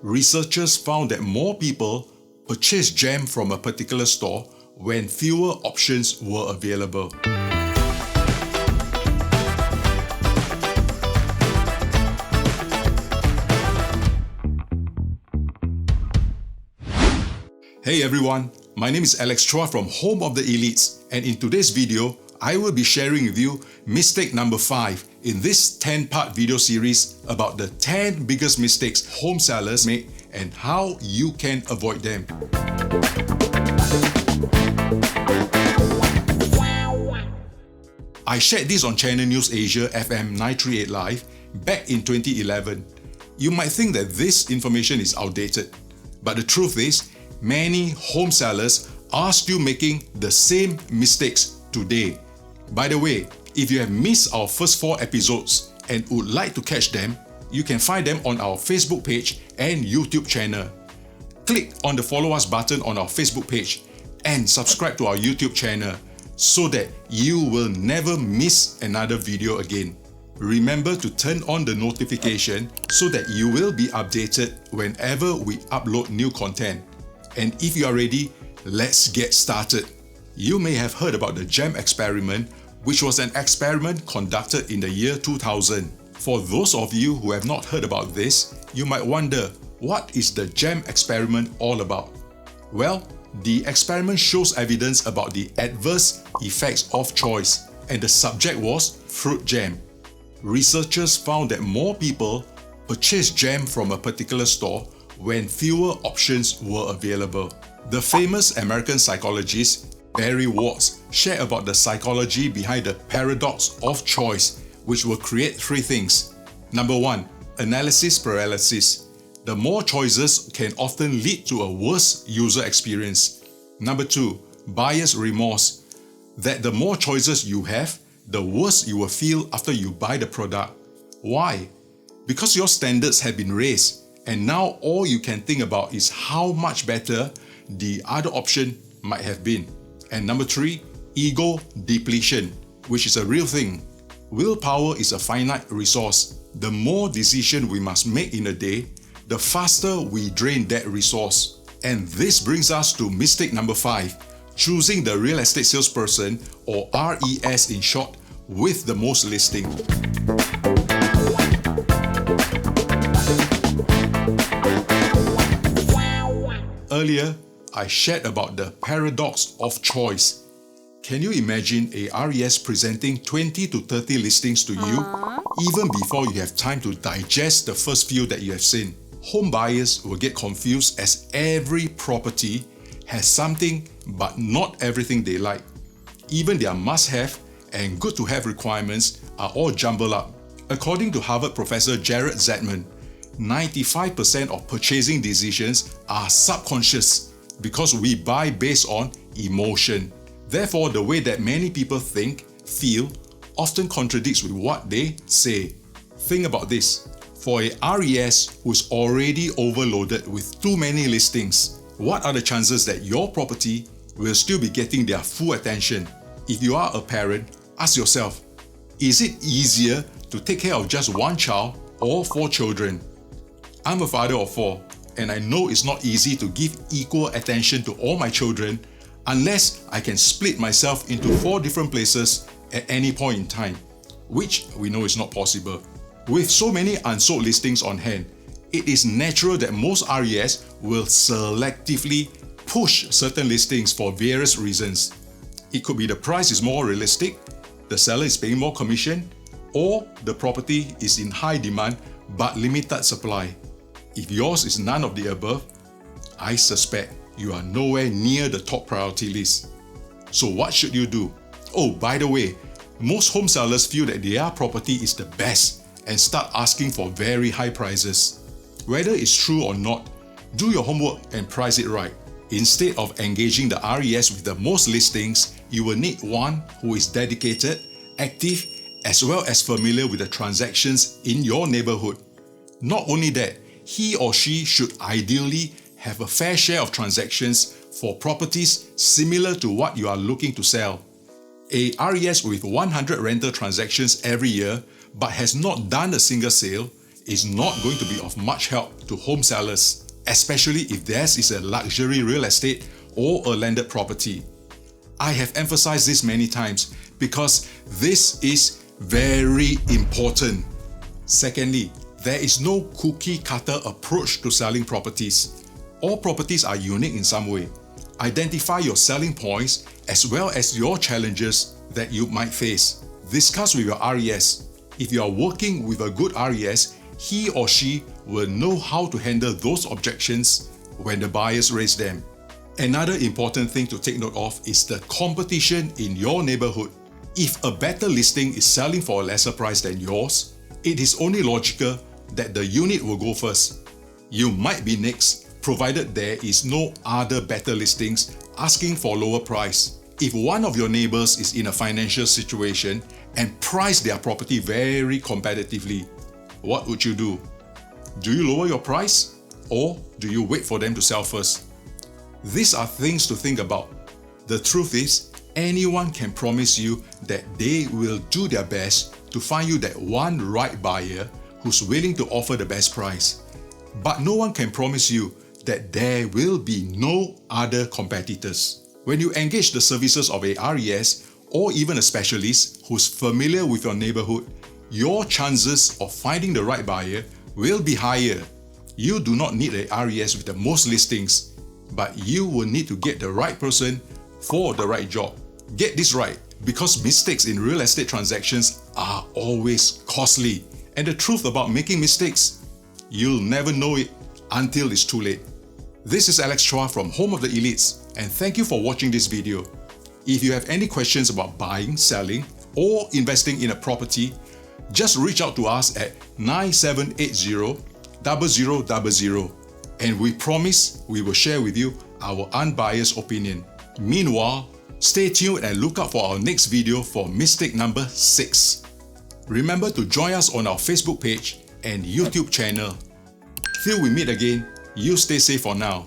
researchers found that more people purchased jam from a particular store when fewer options were available. Hey everyone, my name is Alex Chua from Home of the Elites, and in today's video, I will be sharing with you mistake number 5 in this 10-part video series about the 10 biggest mistakes home sellers make and how you can avoid them. I shared this on Channel News Asia FM 938 Live back in 2011. You might think that this information is outdated, but the truth is, many home sellers are still making the same mistakes today. By the way, if you have missed our first 4 episodes and would like to catch them, you can find them on our Facebook page and YouTube channel. Click on the follow us button on our Facebook page and subscribe to our YouTube channel so that you will never miss another video again. Remember to turn on the notification so that you will be updated whenever we upload new content. And if you are ready, let's get started. You may have heard about the jam experiment, which was an experiment conducted in the year 2000. For those of you who have not heard about this, you might wonder, what is the jam experiment all about? Well, the experiment shows evidence about the adverse effects of choice, and the subject was fruit jam. Researchers found that more people purchased jam from a particular store when fewer options were available. The famous American psychologist Barry Watts shared about the psychology behind the paradox of choice, which will create 3 things. Number 1, analysis paralysis. The more choices can often lead to a worse user experience. Number 2, buyer's remorse. That the more choices you have, the worse you will feel after you buy the product. Why? Because your standards have been raised, and now all you can think about is how much better the other option might have been. And number 3, ego depletion, which is a real thing. Willpower is a finite resource. The more decisions we must make in a day, the faster we drain that resource. And this brings us to mistake number 5, choosing the real estate salesperson, or RES in short, with the most listing. Earlier, I shared about the paradox of choice. Can you imagine a RES presenting 20 to 30 listings to you even before you have time to digest the first few that you have seen? Home buyers will get confused as every property has something but not everything they like. Even their must-have and good-to-have requirements are all jumbled up. According to Harvard professor Jared Zedman, 95% of purchasing decisions are subconscious because we buy based on emotion. Therefore, the way that many people think, feel, often contradicts with what they say. Think about this. For a RES who is already overloaded with too many listings, what are the chances that your property will still be getting their full attention? If you are a parent, ask yourself, is it easier to take care of just one child or 4 children? I'm a father of 4. And I know it's not easy to give equal attention to all my children unless I can split myself into 4 different places at any point in time, which we know is not possible. With so many unsold listings on hand, it is natural that most RES will selectively push certain listings for various reasons. It could be the price is more realistic, the seller is paying more commission, or the property is in high demand but limited supply. If yours is none of the above, I suspect you are nowhere near the top priority list. So what should you do? Oh, by the way, most home sellers feel that their property is the best and start asking for very high prices. Whether it's true or not, do your homework and price it right. Instead of engaging the RES with the most listings, you will need one who is dedicated, active, as well as familiar with the transactions in your neighborhood. Not only that, he or she should ideally have a fair share of transactions for properties similar to what you are looking to sell. A RES with 100 rental transactions every year but has not done a single sale is not going to be of much help to home sellers, especially if theirs is a luxury real estate or a landed property. I have emphasized this many times because this is very important. Secondly, there is no cookie-cutter approach to selling properties. All properties are unique in some way. Identify your selling points as well as your challenges that you might face. Discuss with your RES. If you are working with a good RES, he or she will know how to handle those objections when the buyers raise them. Another important thing to take note of is the competition in your neighborhood. If a better listing is selling for a lesser price than yours, it is only logical that the unit will go first. You might be next, provided there is no other better listings asking for lower price. If one of your neighbors is in a financial situation and price their property very competitively, what would you do? Do you lower your price or do you wait for them to sell first? These are things to think about. The truth is, anyone can promise you that they will do their best to find you that one right buyer who's willing to offer the best price. But no one can promise you that there will be no other competitors. When you engage the services of a RES or even a specialist who's familiar with your neighborhood, your chances of finding the right buyer will be higher. You do not need a RES with the most listings, but you will need to get the right person for the right job. Get this right, because mistakes in real estate transactions are always costly. And the truth about making mistakes, you'll never know it until it's too late. This is Alex Chua from Home of the Elites, and thank you for watching this video. If you have any questions about buying, selling, or investing in a property, just reach out to us at 9780-0000, and we promise we will share with you our unbiased opinion. Meanwhile, stay tuned and look out for our next video for mistake number 6. Remember to join us on our Facebook page and YouTube channel. Till we meet again, you stay safe for now.